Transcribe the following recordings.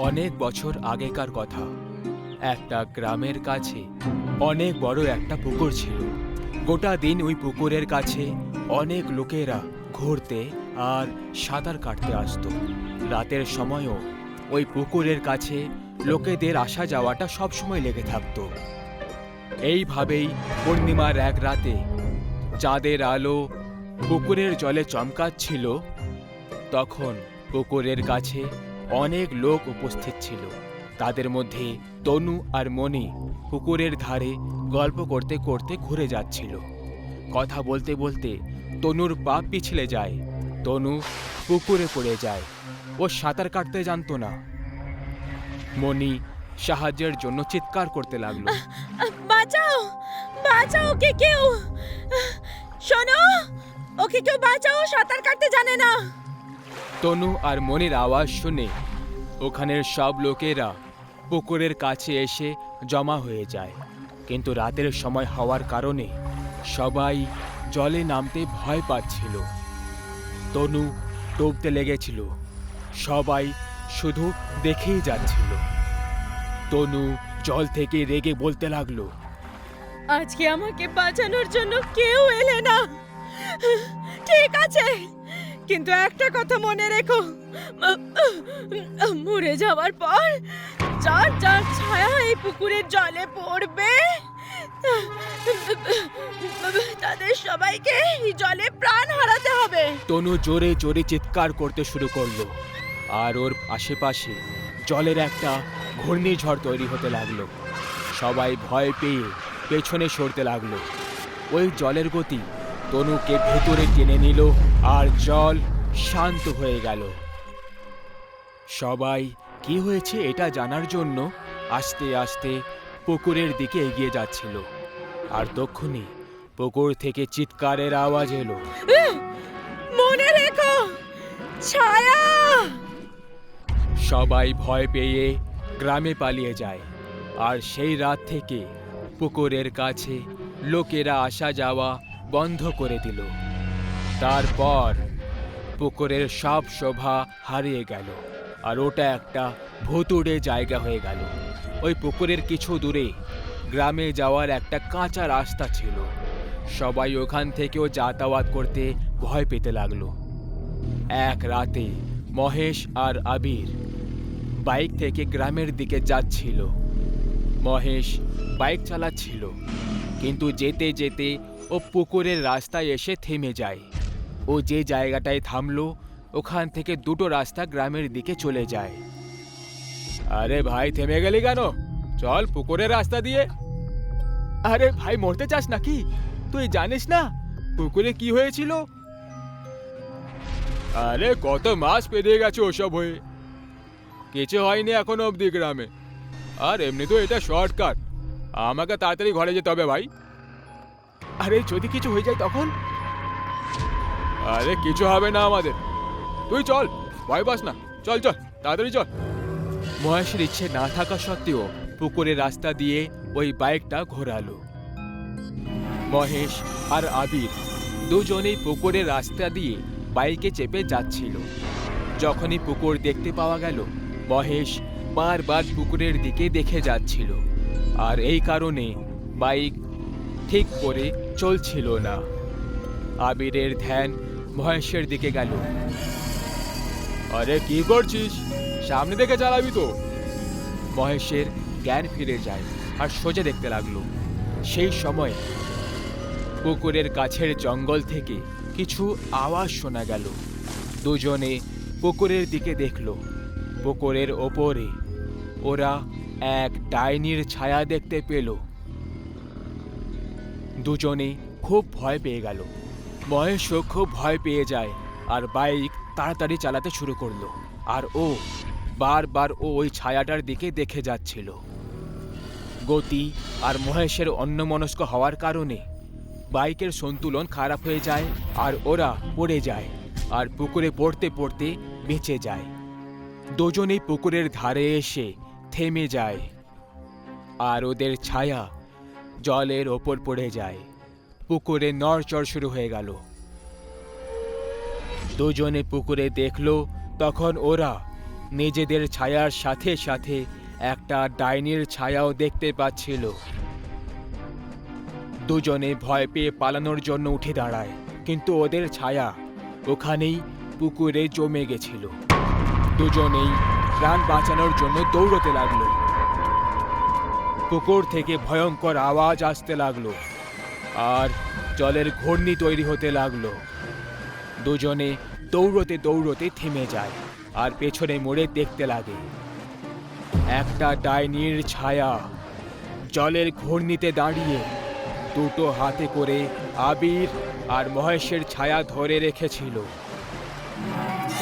অনেক বছর আগেকার কথা। একটা গ্রামের কাছে অনেক বড় একটা পুকুর ছিল। গোটা দিন ওই পুকুরের কাছে অনেক লোকেরা ঘুরতে আর সাঁতার কাটতে আসতো। রাতের সময়ও ওই পুকুরের কাছে লোকেদের আসা যাওয়াটা সবসময় লেগে থাকতো। এইভাবেই পূর্ণিমার এক রাতে চাঁদের আলো পুকুরের জলে চমকাচ্ছিল। তখন পুকুরের কাছে অনেক লোক উপস্থিত ছিল। তাদের মধ্যে তনু আর মণি পুকুরের ধারে গল্প করতে করতে ঘুরে যাচ্ছিল। কথা বলতে বলতে তনুর পা পিছলে যায়। তনু পুকুরে পড়ে যায়। ও সাঁতার কাটতে জানতো না। মণি সাহায্যের জন্য চিৎকার করতে লাগলো। বাঁচাও, বাঁচাও, ওকে কেউ! শোনো, ওকে কেউ বাঁচাও, সাঁতার কাটতে জানে না। তনু আর মনির আওয়াজ শুনে ওখানের সব লোকেরা পুকুরের কাছে এসে জমা হয়ে যায়। কিন্তু রাতের সময় হওয়ার কারণে সবাই জলে নামতে ভয় পাচ্ছিল। তনু ডুবতে লেগেছিল। সবাই শুধু দেখেই যাচ্ছিল। তনু জল থেকে রেগে বলতে লাগলো, আজকে আমাকে বাঁচানোর জন্য কেউ এলে না। ঠিক আছে, কিন্তু একটা কথা মনে রেখো, মরে যাওয়ার পর যার যার ছায়া এই পুকুরের জলে পড়বে তাদের সবাইকে এই জলে প্রাণ হারাতে হবে। তনু জোরে জোরে চিৎকার করতে শুরু করলো। আর ওর আশেপাশে জলের একটা ঘূর্ণিঝড় তৈরি হতে লাগলো। সবাই ভয় পেয়ে পেছনে সরতে লাগলো। ওই জলের গতি তনুকে ভেতরে টেনে নিল আর জল শান্ত হয়ে গেল। সবাই কি হয়েছে এটা জানার জন্য আস্তে আস্তে পুকুরের দিকে এগিয়ে যাচ্ছিল। আর তক্ষুনি পুকুর থেকে চিৎকারের আওয়াজ এলো, মনে রেখো, ছায়া! সবাই ভয় পেয়ে গ্রামে পালিয়ে যায়। আর সেই রাত থেকে পুকুরের কাছে লোকেরা আসা যাওয়া বন্ধ করে দিল। তারপর পুকুরের সব শোভা হারিয়ে গেল আর ওটা একটা ভুতুড়ে জায়গা হয়ে গেল। ওই পুকুরের কিছু দূরে গ্রামে যাওয়ার একটা কাঁচা রাস্তা ছিল। সবাই ওখান থেকেও যাতায়াত করতে ভয় পেতে লাগলো। এক রাতে মহেশ আর আবির বাইক থেকে গ্রামের দিকে যাচ্ছিল। মহেশ বাইক চালাচ্ছিল, কিন্তু যেতে যেতে ও পুকুরের রাস্তায় এসে থেমে যায়। ও যে জায়গাটায় থামলো ওখান থেকে দুটো রাস্তা গ্রামের দিকে চলে যায়। আরে ভাই, থেমে গেলি কেন? চল পুকুরের রাস্তা দিয়ে। আরে ভাই, মরতে চাস নাকি? তুই জানিস না পুকুরে কি হয়েছিল? আরে কত মাস পেরিয়ে গেছে ওসব হয়ে, কিছু হয়নি এখনো অবধি গ্রামে। আর এমনি তো এটা শর্টকাট, আমাকে তাড়াতাড়ি ঘরে যেতে হবে ভাই। আরে যদি কিছু হয়ে যায় তখন? আরে কিছু হবে না আমাদের, তুই চল, ভয় পাস না, চল চল তাড়াতাড়ি চল। মহেশের ইচ্ছে না থাকা সত্ত্বেও পুকুরের রাস্তা দিয়ে ওই বাইকটা ঘোরালো। মহেশ আর আবির দুজনেই পুকুরের রাস্তা দিয়ে বাইকে চেপে যাচ্ছিল। যখনই পুকুর দেখতে পাওয়া গেল, মহেশ বারবার পুকুরের দিকে দেখে যাচ্ছিল। আর এই কারণে বাইক ঠিক করে চলছিল না। আবিরের ধ্যান মহেশের দিকে গেল। আরে কি করছিস? সামনে দেখে চালাবি তো। মহেশের জ্ঞান ফিরে যায় আর সোজা দেখতে লাগলো। সেই সময় পুকুরের কাছের জঙ্গল থেকে কিছু আওয়াজ শোনা গেল। দুজনে পুকুরের দিকে দেখলো। পুকুরের ওপরে ওরা এক ডাইনির ছায়া দেখতে পেল। দুজনে খুব ভয় পেয়ে গেল। মহেশও খুব ভয় পেয়ে যায় আর বাইক তাড়াতাড়ি চালাতে শুরু করলো। আর ও বারবার ওই ছায়াটার দিকে দেখে যাচ্ছিল। গতি আর মহেশের অন্যমনস্ক হওয়ার কারণে বাইকের সন্তুলন খারাপ হয়ে যায় আর ওরা পড়ে যায় আর পুকুরে পড়তে পড়তে বেঁচে যায়। দুজনেই পুকুরের ধারে এসে থেমে যায় আর ওদের ছায়া জলের ওপর পড়ে যায়। পুকুরে নড়চড় শুরু হয়ে গেল। দুজনে পুকুরে দেখলো তখন ওরা নিজেদের ছায়ার সাথে সাথে একটা ডাইনির ছায়াও দেখতে পাচ্ছিল। দুজনে ভয় পেয়ে পালানোর জন্য উঠে দাঁড়ায়, কিন্তু ওদের ছায়া ওখানেই পুকুরে জমে গেছিল। দুজনেই প্রাণ বাঁচানোর জন্য দৌড়তে লাগলো। পুকুর থেকে ভয়ঙ্কর আওয়াজ আসতে লাগলো আর জলের ঘূর্ণি তৈরি হতে লাগলো। দুজনে দৌড়তে দৌড়তে থেমে যায় আর পেছনে মুড়ে দেখতে লাগে। একটা ডাইনির ছায়া জলের ঘূর্ণিতে দাঁড়িয়ে দুটো হাতে করে আবির আর মহেশের ছায়া ধরে রেখেছিল।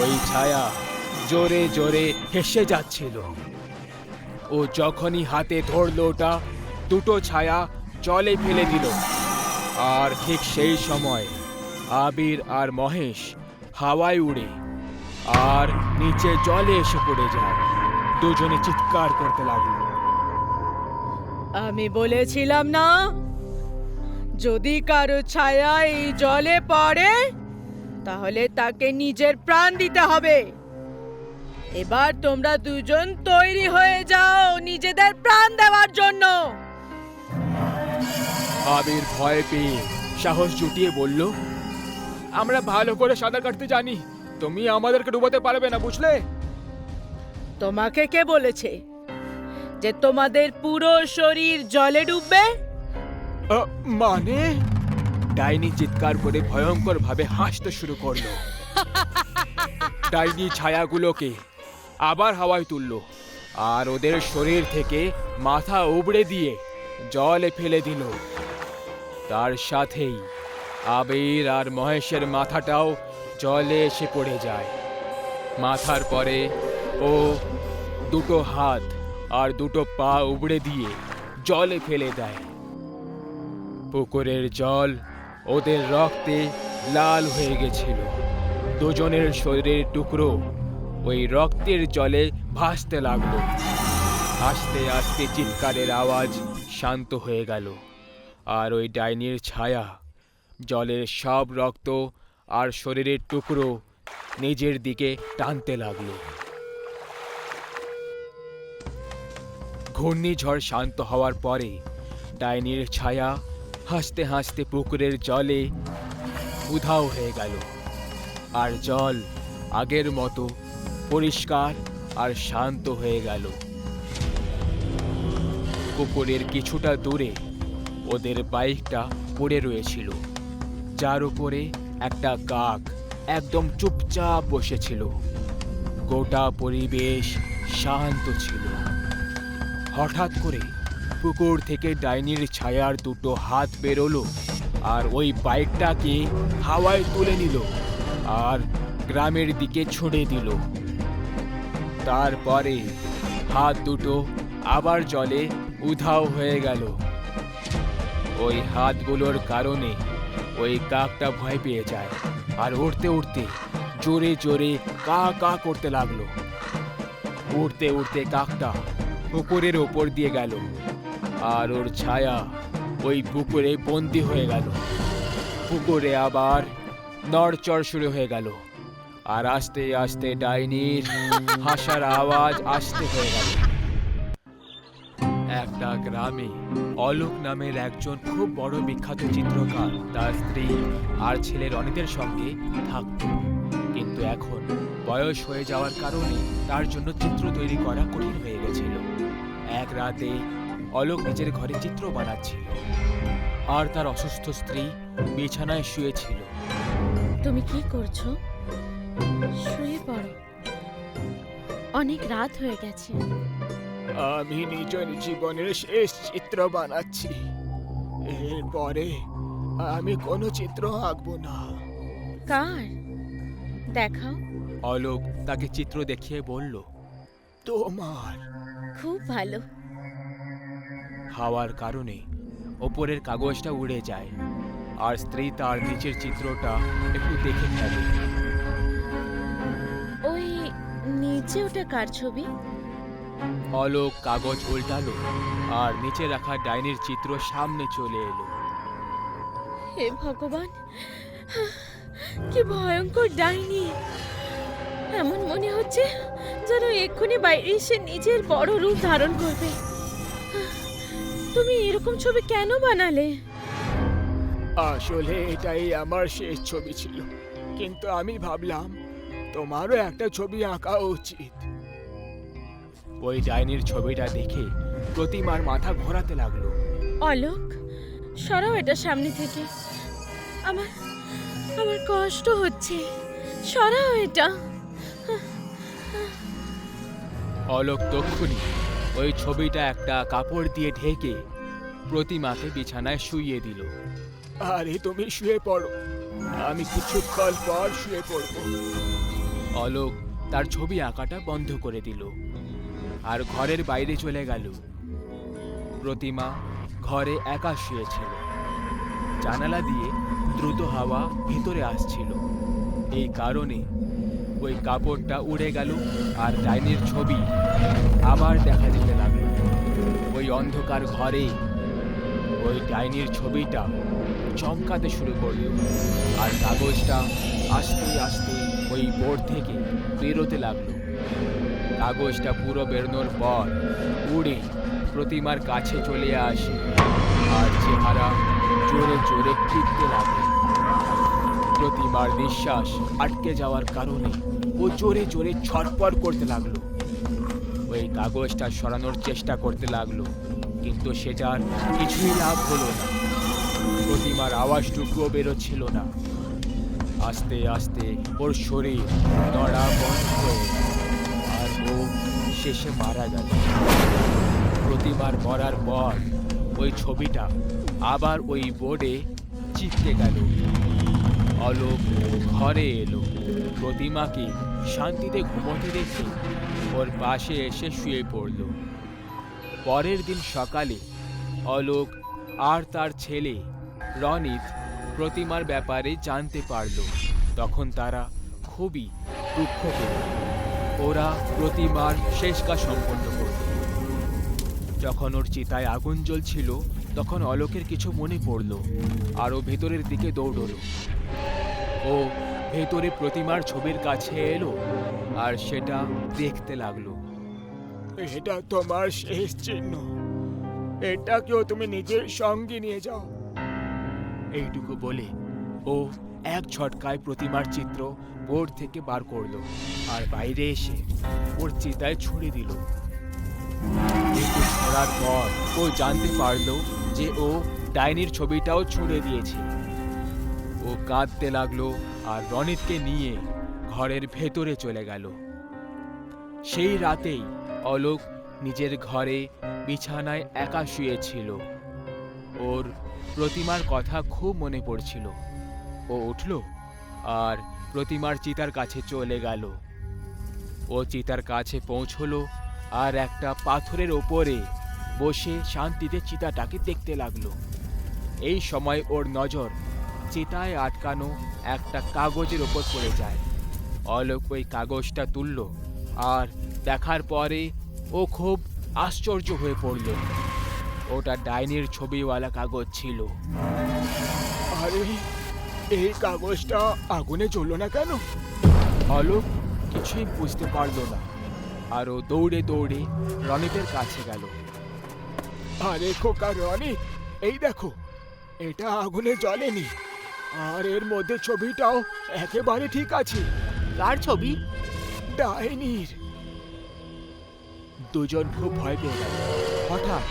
ওই ছায়া জোরে জোরে হেসে যাচ্ছিল। ও যখনই হাতে ধরল ওটা, দুটো ছায়া জলে ফেলে দিল। আর ঠিক সেই সময় আবির আর মহেশ হাওয়ায় উড়ে আর নিচে জলে এসে পড়ে যায়। দুজনে চিৎকার করতে লাগলো। আমি বলেছিলাম না, যদি কারো ছায়া এই জলে পড়ে তাহলে তাকে নিজের প্রাণ দিতে হবে। এবার তোমরা দুজন তৈরি হয়ে যাও নিজেদের প্রাণ দেওয়ার জন্য। আবির ভয় পেয়ে সাহস জুটিয়ে বলল, আমরা ভালো করে সাঁতার কাটতে জানি, তুমি আমাদেরকে ডুবাতে পারবে না, বুঝলে? তোমাকে কে বলেছে যে তোমাদের পুরো শরীর জলে ডুববে? মানে? ডাইনি চিৎকার করে ভয়ঙ্কর ভাবে হাসতে শুরু করলো। ডাইনি ছায়াগুলোকে আবার হাওয়ায় তুললো আর ওদের শরীর থেকে মাথা উবড়ে দিয়ে জলে ফেলে দিল। তার সাথেই আবির আর মহেশের মাথাটাও জলে এসে পড়ে যায়। মাথার পরে ও দুটো হাত আর দুটো পা উবড়ে দিয়ে জলে ফেলে দেয়। পুকুরের জল ওদের রক্তে লাল হয়ে গেছিল। দুজনের শরীরের টুকরো ওই রক্তের জলে ভাসতে লাগলো। আস্তে আস্তে চিৎকারের আওয়াজ শান্ত হয়ে গেল আর ওই ডাইনির ছায়া জলের সব রক্ত আর শরীরের টুকরো নিজের দিকে টানতে লাগলো। ঘূর্ণিঝড় শান্ত হওয়ার পরে ডাইনির ছায়া হাসতে হাসতে পুকুরের জলে উধাও হয়ে গেল আর জল আগের মতো পরিষ্কার আর শান্ত হয়ে গেল। পুকুরের কিছুটা দূরে ওদের বাইকটা পড়ে রয়েছিল, যার উপরে একটা কাক একদম চুপচাপ বসেছিল। গোটা পরিবেশ শান্ত ছিল। হঠাৎ করে পুকুর থেকে ডাইনির ছায়ার দুটো হাত বেরোলো আর ওই বাইকটাকে হাওয়ায় তুলে নিল আর গ্রামের দিকে ছুঁড়ে দিল। তারপরে হাত দুটো আবার জলে উধাও হয়ে গেল। ওই হাতগুলোর কারণে ওই কাকটা ভয় পেয়ে যায় আর উড়তে উড়তে জোরে জোরে কা কা করতে লাগলো। উড়তে উড়তে কাকটা পুকুরের ওপর দিয়ে গেল আর ওর ছায়া ওই পুকুরে বন্দি হয়ে গেল। পুকুরে আবার নড়চড় শুরু হয়ে গেল আর আস্তে আস্তে ডাইনির হাসার আওয়াজ আসতে হয়ে গেল। একটা গ্রামে অলোক নামের একজন খুব বড় বিখ্যাত চিত্রকার তার স্ত্রী আর ছেলে রনিদের সঙ্গে থাকত, কিন্তু এখন বয়স হয়ে যাওয়ার কারণে তার জন্য চিত্র তৈরি করা কঠিন হয়ে গেছিল। এক রাতে অলোক নিজের ঘরে চিত্র বানাচ্ছিল আর তার অসুস্থ স্ত্রী বিছানায় শুয়েছিল। তুমি কি করছো? শুয়ে পড়ো, অনেক রাত হয়ে গেছে। আমি নিজের জীবনের শেষ চিত্র বানাচ্ছি, এরপরে আমি কোনো চিত্র আঁকবো না। কার? দেখাও। অলোক তাকে চিত্র দেখিয়ে বলল, তোমার। খুব ভালো। হাওয়ার কারণে ওপরের কাগজটা উড়ে যায় আর স্ত্রী তার নিচের চিত্রটা একটু দেখে ফেলে। ওই নিচে ওটা কার ছবি? অলোক কাগজ উল্টালো আর নিচে রাখা ডাইনির চিত্র সামনে চলে এলো। হে ভগবান, কি ভয়ঙ্কর ডাইনি! এমন মনে হচ্ছে যেন এক্ষুনি বাইরে এসে নিজের বড় রূপ ধারণ করবে। তুমি এরকম ছবি কেন বানালে? আসলে এটাই আমার শেষ ছবি ছিল, কিন্তু আমি ভাবলাম তোমারও একটা ছবি আঁকা উচিত। ওই ডাইনির ছবিটা দেখে প্রতিমার মাথা ঘোরাতে লাগলো। অলোক, সরাও এটা সামনে থেকে। আমার আমার কষ্ট হচ্ছে, সরাও এটা। অলোক তক্ষুনি ওই ছবিটা একটা কাপড় দিয়ে ঢেকে প্রতিমাকে বিছানায় শুইয়ে দিল। আরে তুমি শুয়ে পড়ো, আমি কিছুক্ষণ পর শুয়ে পড়ব। অলোক তার ছবি আঁকাটা বন্ধ করে দিল আর ঘরের বাইরে চলে গেল। প্রতিমা ঘরে একা শুয়েছিল। জানালা দিয়ে দ্রুত হাওয়া ভেতরে আসছিল। এই কারণে ওই কাপড়টা উড়ে গেল আর ডাইনির ছবি আবার দেখা যেতে লাগলো। ওই অন্ধকার ঘরে ওই ডাইনির ছবিটা চমকাতে শুরু করলো আর কাগজটা আস্তে আস্তে ওই বোর্ড থেকে বেরোতে লাগলো। কাগজটা পুরো বেরোনোর পর উড়ে প্রতিমার কাছে চলে আসে আর চেহারা জোরে জোরে টিপতে লাগে। প্রতিমার নিঃশ্বাস আটকে যাওয়ার কারণে ও জোরে জোরে ছটফট করতে লাগলো। ওই কাগজটা সরানোর চেষ্টা করতে লাগলো, কিন্তু সেটার কিছুই লাভ হলো না। প্রতিমার আওয়াজটুকুও বেরোচ্ছিল না। আস্তে আস্তে ওর শরীর নড়া বন্ধ হয়ে গেল আর ও শেষে মারা গেল। প্রতিমার মরার পর ওই ছবিটা আবার ওই বোর্ডে চিপকে গেল। অলোক ঘরে এলো, প্রতিমাকে শান্তিতে ঘুমোতে দেখে ওর পাশে এসে শুয়ে পড়ল। পরের দিন সকালে অলোক আর তার ছেলে রনিত প্রতিমার ব্যাপারে জানতে পারল। তখন তারা খুবই দুঃখ পেল। ওরা প্রতিমার শেষ কাজ সম্পন্ন করল। যখন ওর চিতায় আগুন জ্বলছিল তখন অলোকের কিছু মনে পড়ল আর ও ভেতরের দিকে দৌড়ল। ও ভেতরে প্রতিমার ছবির কাছে এলো আর সেটা দেখতে লাগলো। এটা তোমার শেষ চিহ্ন, এটাকেও তুমি নিজের সঙ্গে নিয়ে যাও। এইটুকু বলে ও এক ঝটকায় প্রতিমার চিত্র বোর্ড থেকে বার করলো আর বাইরে এসে ওর চিতায় ছুড়ে দিল। কিন্তু ছড়ার পর ও জানতে পারলো যে ও ডাইনির ছবিটাও ছুঁড়ে দিয়েছে। ও কাঁদতে লাগলো আর রনিতকে নিয়ে ঘরের ভেতরে চলে গেল। সেই রাতেই অলোক নিজের ঘরে বিছানায় একা শুয়েছিল। ওর প্রতিমার কথা খুব মনে পড়ছিল। ও উঠল আর প্রতিমার চিতার কাছে চলে গেল। ও চিতার কাছে পৌঁছলো আর একটা পাথরের ওপরে বসে শান্তিতে চিতাটাকে দেখতে লাগলো। এই সময় ওর নজর চিতায় আটকানো একটা কাগজের ওপর পড়ে যায়। অলোক ওই কাগজটা তুলল আর দেখার পরে ও খুব আশ্চর্য হয়ে পড়ল। ওটা ডাইনির ছবিওয়ালা কাগজ ছিল। আরে এই কাগজটা আগুনে জ্বললো না কেন? অলোক কিছুই বুঝতে পারল না আর ও দৌড়ে দৌড়ে রনিতের কাছে গেল। আরে খোকা রনিত, এই দেখো, এটা আগুনে জ্বলেনি আর এর মধ্যে ছবিটাও একেবারে ঠিক আছে। কার ছবি? ডাইনির। দুজন খুব ভয় পেয়ে গেল। হঠাৎ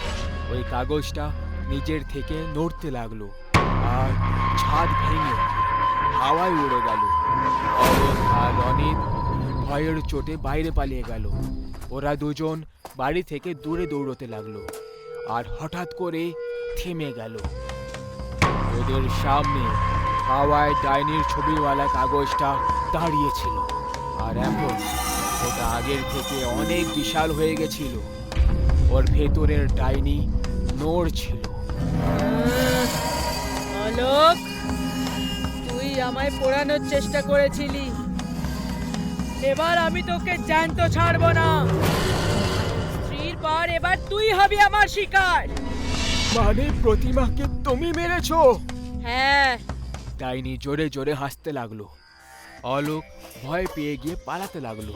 ওই কাগজটা নিজের থেকে নড়তে লাগলো আর ছাদ ভেঙে হাওয়ায় উড়ে গেল। অলোক আর রনিত ভয়ের চোটে বাইরে পালিয়ে গেল। ওরা দুজন বাড়ি থেকে দূরে দৌড়তে লাগলো আর হঠাৎ করে থেমে গেল। ওদের সামনে হাওয়ায় ডাইনির ছবিওয়ালা কাগজটা দাঁড়িয়েছিল আর এখন ওটা আগের থেকে অনেক বিশাল হয়ে গেছিল। ওর ভেতরের ডাইনি নড়ছিল। অলোক, তুই আমায় পোড়ানোর চেষ্টা করেছিলি, এবার আমি তোকে জ্যান্ত ছাড়বো না। স্ত্রীর পর এবার তুই হবি আমার শিকার। মানে প্রতিমাকে তুমি মেরেছো? হ্যাঁ। ডাইনি জোরে জোরে হাসতে লাগলো। অলোক ভয় পেয়ে গিয়ে পালাতে লাগলো।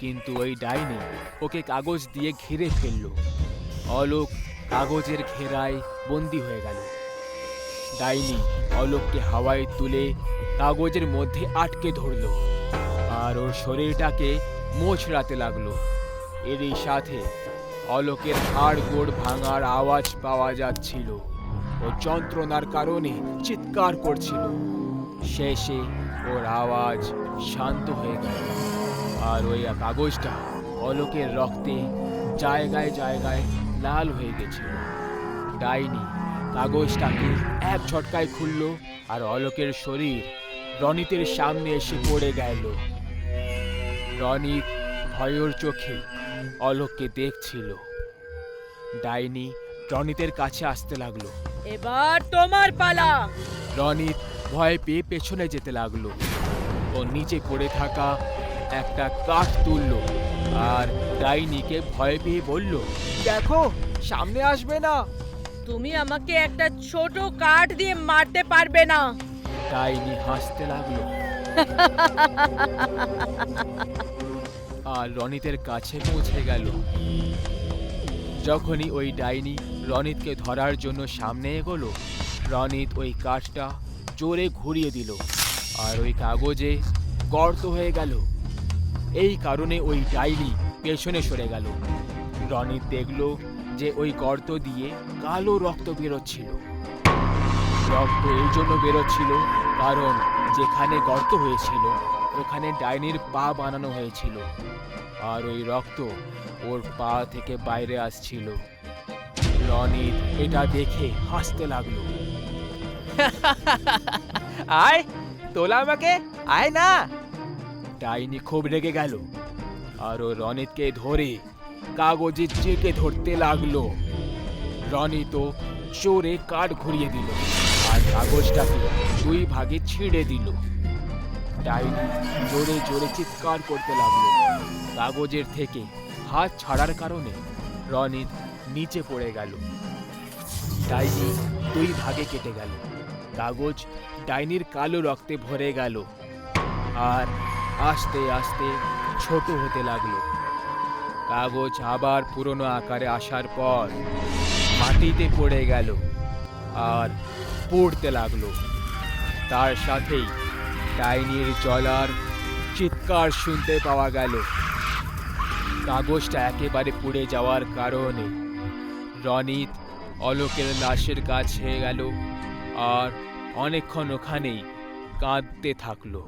কিন্তু ওই ডাইনি ওকে কাগজ দিয়ে ঘিরে ফেলল। অলোক কাগজের ঘেরায় বন্দি হয়ে গেল। ডাইনি অলোককে হাওয়ায় তুলে কাগজের মধ্যে আটকে ধরল আর ওর শরীরটাকে মোচড়াতে লাগলো। এরই সাথে অলোকের হাড় গোড় ভাঙার আওয়াজ পাওয়া যাচ্ছিল। ও যন্ত্রণার কারণে চিৎকার করছিল। শেষে ওর আওয়াজ শান্ত হয়ে গেল আর ওই কাগজটা অলোকের রক্তে জায়গায় জায়গায় লাল হয়ে গেছিল। ডাইনি কাগজটাকে এক ঝটকায় খুলল আর অলোকের শরীর রনিতের সামনে এসে পড়ে গেল। রনিত ভয়ের চোখে অলোককে দেখছিল। ডাইনি রনিতের কাছে আসতে লাগলো। এবার তোমার পালা। রনিত ভয় পেয়ে পেছনে যেতে লাগলো। ও নিচে পড়ে থাকা একটা কাঠ তুলল আর ডাইনিকে ভয় পেয়ে বলল, দেখো সামনে আসবে না। তুমি আমাকে একটা ছোট কাঠ দিয়ে মারতে পারবে না। ডাইনি হাসতে লাগলো আর রনিতের কাছে পৌঁছে গেল। যখনই ওই ডাইনি রনিতকে ধরার জন্য সামনে এগোলো, রনিত ওই কাঠটা জোরে ঘুরিয়ে দিল আর ওই কাগজে গর্ত হয়ে গেল। এই কারণে ওই ডাইনি পেছনে সরে গেল। রনিত দেখল যে ওই গর্ত দিয়ে কালো রক্ত বেরোচ্ছিল। রক্ত এই জন্য বেরোচ্ছিল কারণ যেখানে গর্ত হয়েছিল ওখানে ডাইনির পা বানানো হয়েছিল আর ওই রক্ত ওর পা থেকে বাইরে আসছিল। রনিত এটা দেখে হাসতে লাগলো। আয় তোলা আমাকে, আয় না। ডাইনি খুব রেগে গেল আর ও রনিতকে ধরে কাগজে চেপে ধরতে লাগলো। রনিত জোরে কাঠ ঘুরিয়ে দিল আর কাগজটাকে দুই ভাগে ছিঁড়ে দিল। ডাইনি জোরে জোরে চিৎকার করতে লাগলো। কাগজের থেকে হাত ছাড়ার কারণে রনিত নিচে পড়ে গেল। ডাইনি দুই ভাগে কেটে গেল। কাগজ ডাইনির কালো রক্তে ভরে গেল আর আস্তে আস্তে ছোট হতে লাগলো। কাগজ আবার পুরনো আকারে আসার পর মাটিতে পড়ে গেল আর পড়তে লাগলো। তার সাথেই ডাইনির জ্বলার চিৎকার শুনতে পাওয়া গেল। কাগজটা একেবারে পুড়ে যাওয়ার কারণে রনিত অলোকের লাশের কাছে গেল আর অনেকক্ষণ ওখানেই কাঁদতে থাকলো।